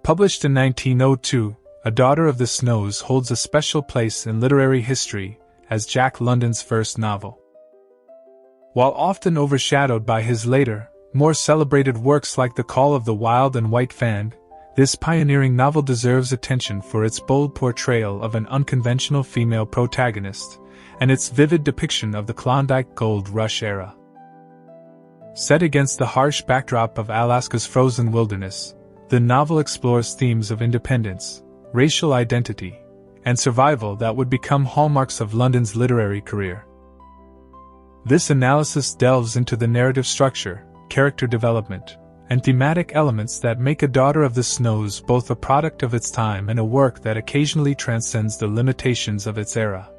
Published in 1902, A Daughter of the Snows holds a special place in literary history as Jack London's first novel. While often overshadowed by his later, more celebrated works like The Call of the Wild and White Fang, this pioneering novel deserves attention for its bold portrayal of an unconventional female protagonist and its vivid depiction of the Klondike Gold Rush era. Set against the harsh backdrop of Alaska's frozen wilderness, the novel explores themes of independence, racial identity, and survival that would become hallmarks of London's literary career. This analysis delves into the narrative structure, character development, and thematic elements that make A Daughter of the Snows both a product of its time and a work that occasionally transcends the limitations of its era.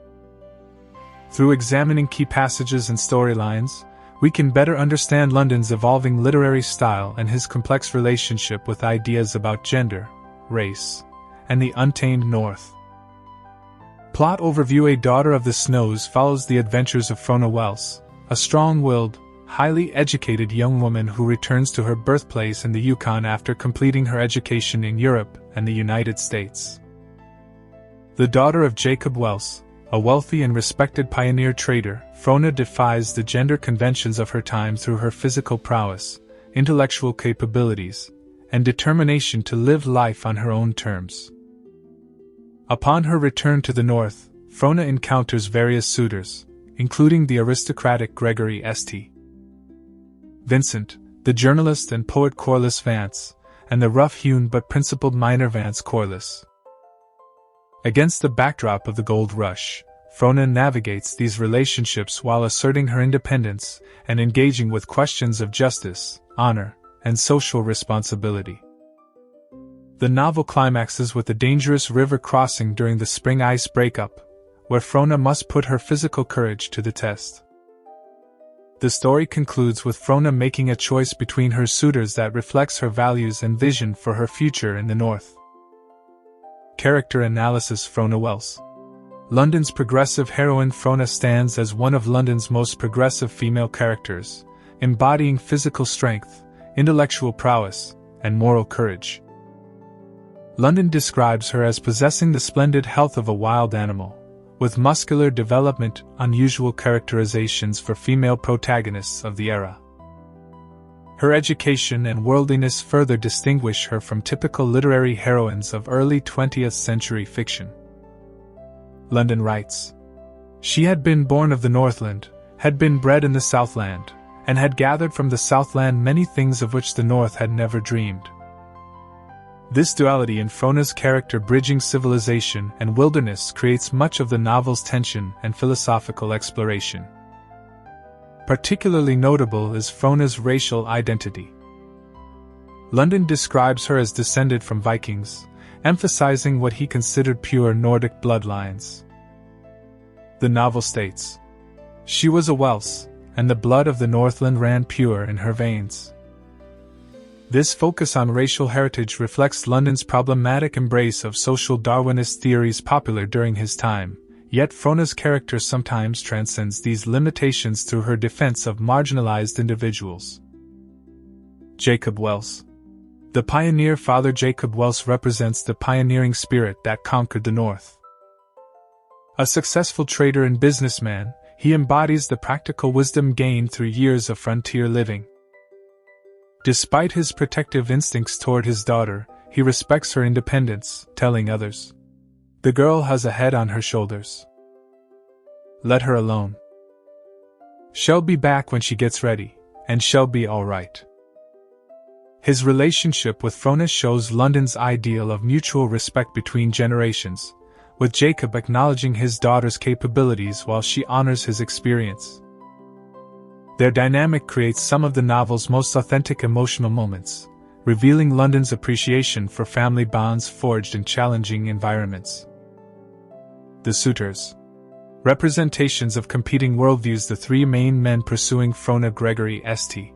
Through examining key passages and storylines, we can better understand London's evolving literary style and his complex relationship with ideas about gender, race, and the untamed North. Plot overview: A Daughter of the Snows follows the adventures of Frona Wells, a strong-willed, highly educated young woman who returns to her birthplace in the Yukon after completing her education in Europe and the United States. The daughter of Jacob Wells, a wealthy and respected pioneer trader, Frona defies the gender conventions of her time through her physical prowess, intellectual capabilities, and determination to live life on her own terms. Upon her return to the north, Frona encounters various suitors, including the aristocratic Gregory St. Vincent, the journalist and poet Corliss Vance, and the rough-hewn but principled miner Vance Corliss. Against the backdrop of the Gold Rush, Frona navigates these relationships while asserting her independence and engaging with questions of justice, honor, and social responsibility. The novel climaxes with a dangerous river crossing during the spring ice breakup, where Frona must put her physical courage to the test. The story concludes with Frona making a choice between her suitors that reflects her values and vision for her future in the North. Character analysis: Frona Wells. London's progressive heroine Frona stands as one of London's most progressive female characters, embodying physical strength, intellectual prowess, and moral courage. London describes her as possessing the splendid health of a wild animal, with muscular development, unusual characterizations for female protagonists of the era. Her education and worldliness further distinguish her from typical literary heroines of early 20th century fiction. London writes, "She had been born of the Northland, had been bred in the Southland, and had gathered from the Southland many things of which the North had never dreamed." This duality in Frona's character bridging civilization and wilderness creates much of the novel's tension and philosophical exploration. Particularly notable is Frona's racial identity. London describes her as descended from Vikings, emphasizing what he considered pure Nordic bloodlines. The novel states, "She was a Welse, and the blood of the Northland ran pure in her veins." This focus on racial heritage reflects London's problematic embrace of social Darwinist theories popular during his time, yet Frona's character sometimes transcends these limitations through her defense of marginalized individuals. Jacob Wells. The pioneer father Jacob Wells represents the pioneering spirit that conquered the North. A successful trader and businessman, he embodies the practical wisdom gained through years of frontier living. Despite his protective instincts toward his daughter, he respects her independence, telling others, "The girl has a head on her shoulders. Let her alone. She'll be back when she gets ready, and she'll be all right." His relationship with Frona shows London's ideal of mutual respect between generations, with Jacob acknowledging his daughter's capabilities while she honors his experience. Their dynamic creates some of the novel's most authentic emotional moments, revealing London's appreciation for family bonds forged in challenging environments. The suitors. Representations of competing worldviews: the three main men pursuing Frona, Gregory St.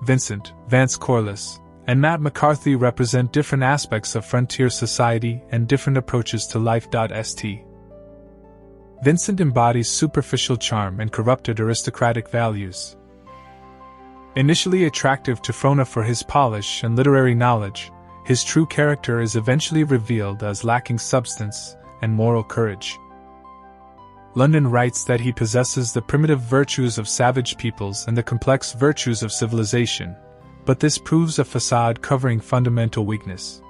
Vincent, Vance Corliss, and Matt McCarthy, represent different aspects of frontier society and different approaches to life. St. Vincent embodies superficial charm and corrupted aristocratic values. Initially attractive to Frona for his polish and literary knowledge, his true character is eventually revealed as lacking substance and moral courage. London writes that he possesses the primitive virtues of savage peoples and the complex virtues of civilization, but this proves a facade covering fundamental weakness.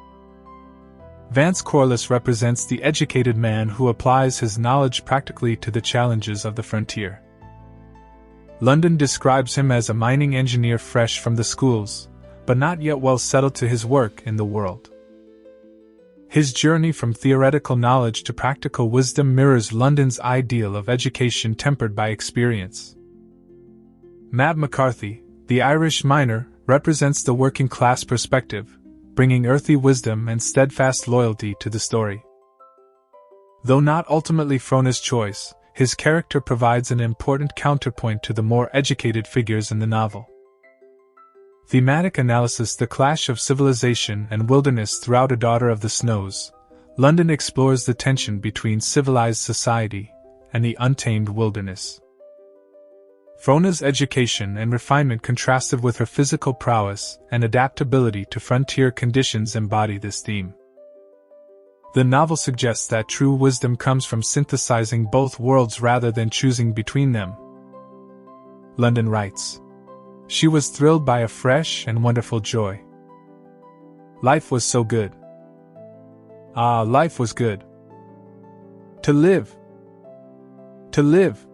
Vance Corliss represents the educated man who applies his knowledge practically to the challenges of the frontier. London describes him as a mining engineer fresh from the schools, but not yet well settled to his work in the world. His journey from theoretical knowledge to practical wisdom mirrors London's ideal of education tempered by experience. Matt McCarthy, the Irish miner, represents the working-class perspective, bringing earthy wisdom and steadfast loyalty to the story. Though not ultimately Frona's choice, his character provides an important counterpoint to the more educated figures in the novel. Thematic analysis: the clash of civilization and wilderness throughout A Daughter of the Snows. London explores the tension between civilized society and the untamed wilderness. Frona's education and refinement contrasted with her physical prowess and adaptability to frontier conditions embody this theme. The novel suggests that true wisdom comes from synthesizing both worlds rather than choosing between them. London writes, "She was thrilled by a fresh and wonderful joy. Life was so good. Ah, life was good. To live. To live."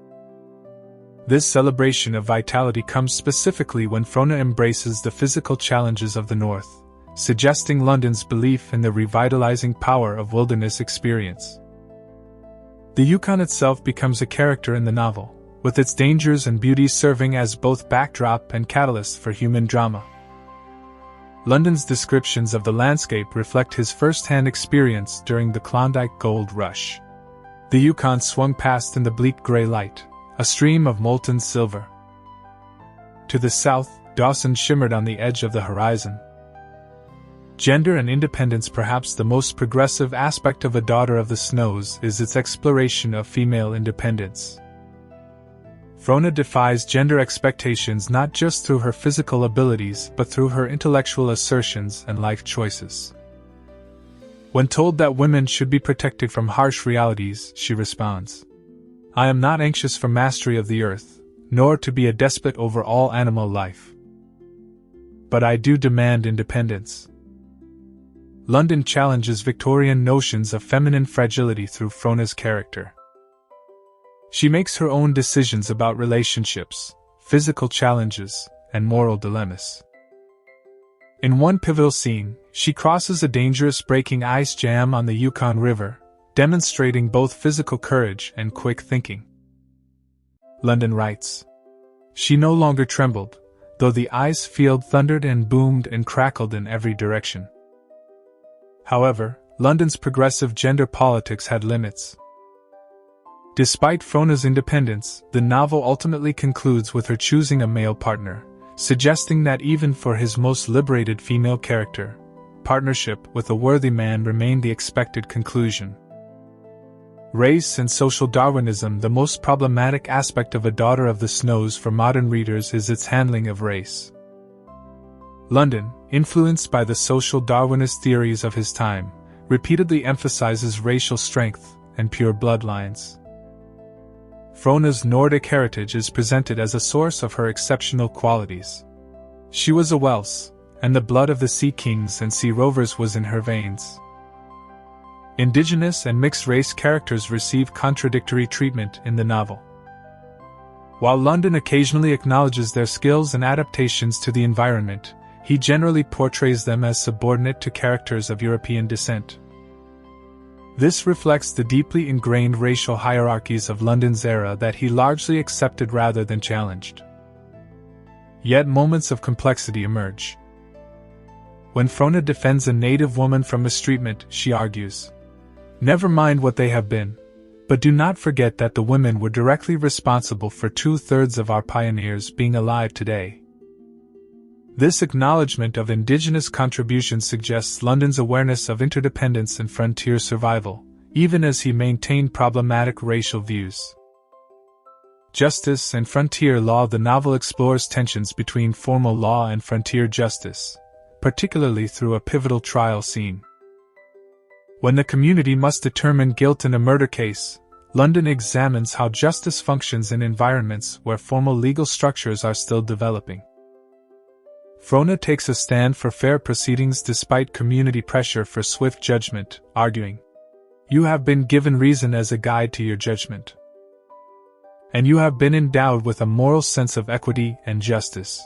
This celebration of vitality comes specifically when Frona embraces the physical challenges of the North, suggesting London's belief in the revitalizing power of wilderness experience. The Yukon itself becomes a character in the novel, with its dangers and beauties serving as both backdrop and catalyst for human drama. London's descriptions of the landscape reflect his first-hand experience during the Klondike Gold Rush. The Yukon swung past in the bleak gray light, a stream of molten silver. To the south, Dawson shimmered on the edge of the horizon. Gender and independence. Perhaps the most progressive aspect of A Daughter of the Snows is its exploration of female independence. Frona defies gender expectations not just through her physical abilities but through her intellectual assertions and life choices. When told that women should be protected from harsh realities, she responds, "I am not anxious for mastery of the earth, nor to be a despot over all animal life. But I do demand independence." London challenges Victorian notions of feminine fragility through Frona's character. She makes her own decisions about relationships, physical challenges, and moral dilemmas. In one pivotal scene, she crosses a dangerous breaking ice jam on the Yukon River, demonstrating both physical courage and quick thinking. London writes, "She no longer trembled, though the ice field thundered and boomed and crackled in every direction." However, London's progressive gender politics had limits. Despite Frona's independence, the novel ultimately concludes with her choosing a male partner, suggesting that even for his most liberated female character, partnership with a worthy man remained the expected conclusion. Race and social Darwinism. The most problematic aspect of A Daughter of the Snows for modern readers is its handling of race. London, influenced by the social Darwinist theories of his time, repeatedly emphasizes racial strength and pure bloodlines. Frona's Nordic heritage is presented as a source of her exceptional qualities. She was a Welse, and the blood of the sea kings and sea rovers was in her veins. Indigenous and mixed-race characters receive contradictory treatment in the novel. While London occasionally acknowledges their skills and adaptations to the environment, he generally portrays them as subordinate to characters of European descent. This reflects the deeply ingrained racial hierarchies of London's era that he largely accepted rather than challenged. Yet moments of complexity emerge. When Frona defends a native woman from mistreatment, she argues, "Never mind what they have been, but do not forget that the women were directly responsible for 2/3 of our pioneers being alive today." This acknowledgement of indigenous contributions suggests London's awareness of interdependence and frontier survival, even as he maintained problematic racial views. Justice and frontier law. The novel explores tensions between formal law and frontier justice, particularly through a pivotal trial scene. When the community must determine guilt in a murder case, London examines how justice functions in environments where formal legal structures are still developing. Frona takes a stand for fair proceedings despite community pressure for swift judgment, arguing, "You have been given reason as a guide to your judgment. And you have been endowed with a moral sense of equity and justice."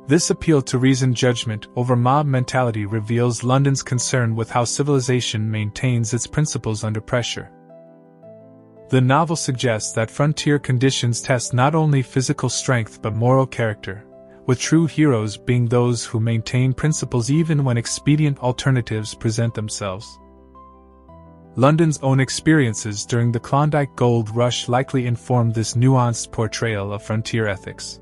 This appeal to reasoned judgment over mob mentality reveals London's concern with how civilization maintains its principles under pressure. The novel suggests that frontier conditions test not only physical strength but moral character, with true heroes being those who maintain principles even when expedient alternatives present themselves. London's own experiences during the Klondike Gold Rush likely informed this nuanced portrayal of frontier ethics.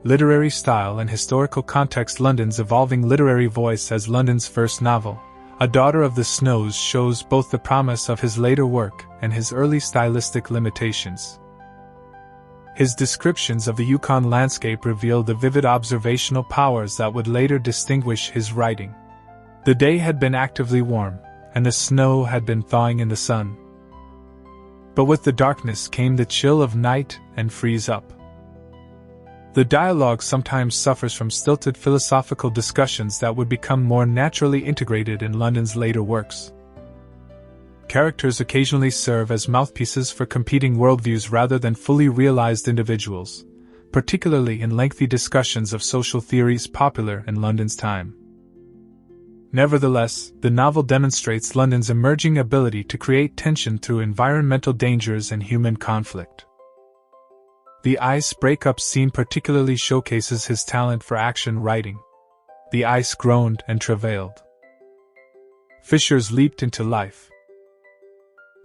Literary style and historical context. London's evolving literary voice as London's first novel, A Daughter of the Snows, shows both the promise of his later work and his early stylistic limitations. His descriptions of the Yukon landscape reveal the vivid observational powers that would later distinguish his writing. The day had been actively warm, and the snow had been thawing in the sun. But with the darkness came the chill of night and freeze up. The dialogue sometimes suffers from stilted philosophical discussions that would become more naturally integrated in London's later works. Characters occasionally serve as mouthpieces for competing worldviews rather than fully realized individuals, particularly in lengthy discussions of social theories popular in London's time. Nevertheless, the novel demonstrates London's emerging ability to create tension through environmental dangers and human conflict. The ice breakup scene particularly showcases his talent for action writing. The ice groaned and travailed. Fissures leaped into life.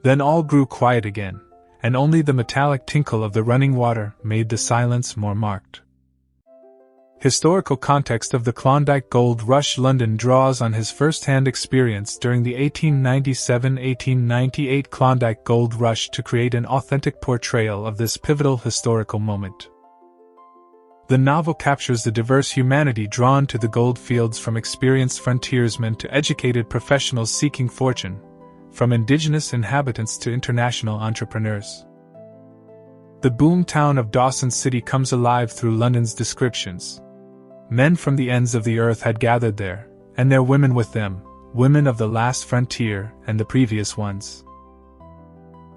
Then all grew quiet again, and only the metallic tinkle of the running water made the silence more marked. Historical context of the Klondike Gold Rush. London draws on his first-hand experience during the 1897–1898 Klondike Gold Rush to create an authentic portrayal of this pivotal historical moment. The novel captures the diverse humanity drawn to the gold fields, from experienced frontiersmen to educated professionals seeking fortune, from indigenous inhabitants to international entrepreneurs. The boom town of Dawson City comes alive through London's descriptions. Men from the ends of the earth had gathered there, and their women with them, women of the last frontier and the previous ones.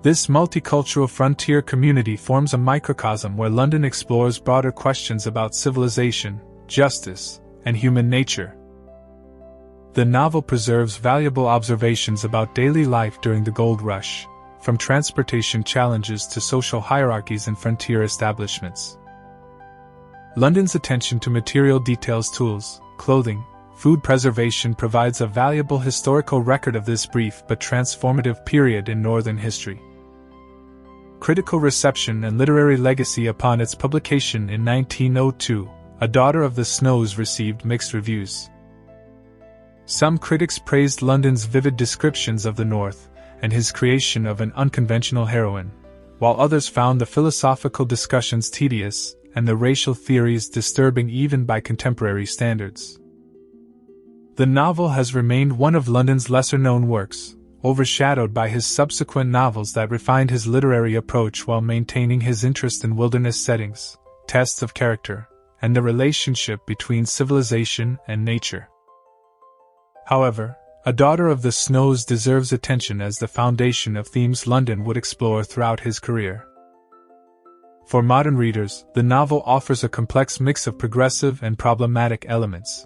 This multicultural frontier community forms a microcosm where London explores broader questions about civilization, justice, and human nature. The novel preserves valuable observations about daily life during the gold rush, from transportation challenges to social hierarchies in frontier establishments. London's attention to material details, tools, clothing, food preservation provides a valuable historical record of this brief but transformative period in Northern history. Critical reception and literary legacy. Upon its publication in 1902, A Daughter of the Snows received mixed reviews. Some critics praised London's vivid descriptions of the North and his creation of an unconventional heroine, while others found the philosophical discussions tedious and the racial theories disturbing even by contemporary standards. The novel has remained one of London's lesser-known works, overshadowed by his subsequent novels that refined his literary approach while maintaining his interest in wilderness settings, tests of character, and the relationship between civilization and nature. However, A Daughter of the Snows deserves attention as the foundation of themes London would explore throughout his career. For modern readers, the novel offers a complex mix of progressive and problematic elements.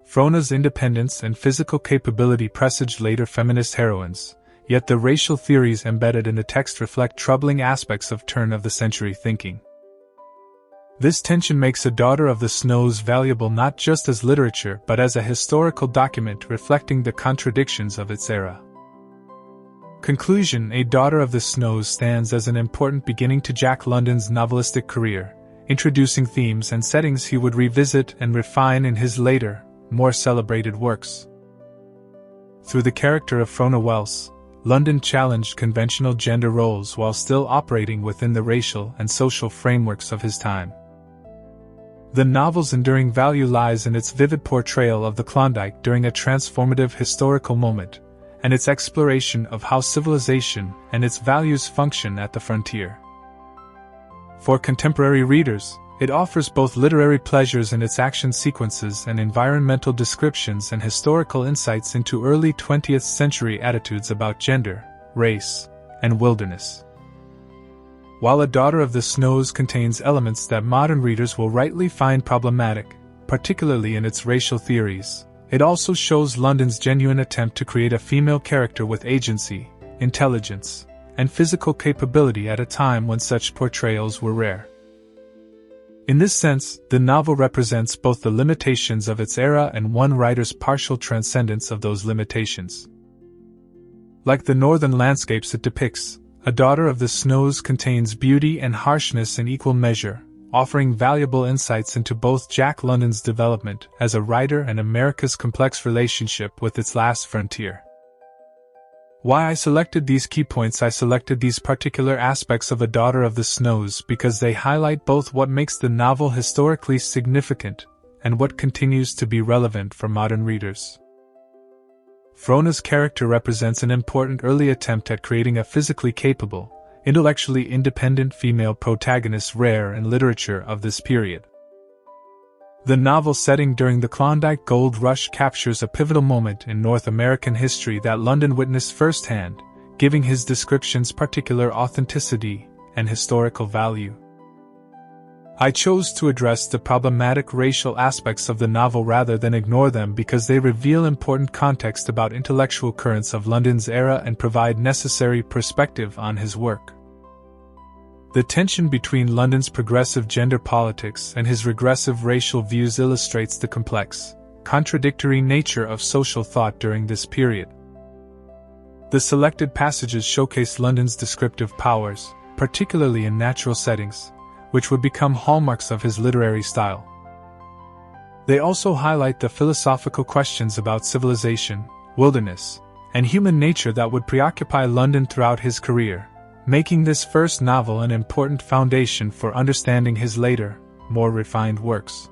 Frona's independence and physical capability presage later feminist heroines, yet the racial theories embedded in the text reflect troubling aspects of turn-of-the-century thinking. This tension makes A Daughter of the Snows valuable not just as literature but as a historical document reflecting the contradictions of its era. Conclusion. A Daughter of the Snows stands as an important beginning to Jack London's novelistic career, introducing themes and settings he would revisit and refine in his later, more celebrated works. Through the character of Frona Wells, London challenged conventional gender roles while still operating within the racial and social frameworks of his time. The novel's enduring value lies in its vivid portrayal of the Klondike during a transformative historical moment, and its exploration of how civilization and its values function at the frontier. For contemporary readers, it offers both literary pleasures in its action sequences and environmental descriptions and historical insights into early 20th century attitudes about gender, race, and wilderness. While A Daughter of the Snows contains elements that modern readers will rightly find problematic, particularly in its racial theories, it also shows London's genuine attempt to create a female character with agency, intelligence, and physical capability at a time when such portrayals were rare. In this sense, the novel represents both the limitations of its era and one writer's partial transcendence of those limitations. Like the northern landscapes it depicts, A Daughter of the Snows contains beauty and harshness in equal measure, offering valuable insights into both Jack London's development as a writer and America's complex relationship with its last frontier. Why I selected these key points: I selected these particular aspects of A Daughter of the Snows because they highlight both what makes the novel historically significant and what continues to be relevant for modern readers. Frona's character represents an important early attempt at creating a physically capable, intellectually independent female protagonist rare in literature of this period. The novel setting during the Klondike Gold Rush captures a pivotal moment in North American history that London witnessed firsthand, giving his descriptions particular authenticity and historical value. I chose to address the problematic racial aspects of the novel rather than ignore them because they reveal important context about intellectual currents of London's era and provide necessary perspective on his work. The tension between London's progressive gender politics and his regressive racial views illustrates the complex, contradictory nature of social thought during this period. The selected passages showcase London's descriptive powers, particularly in natural settings, which would become hallmarks of his literary style. They also highlight the philosophical questions about civilization, wilderness, and human nature that would preoccupy London throughout his career, making this first novel an important foundation for understanding his later, more refined works.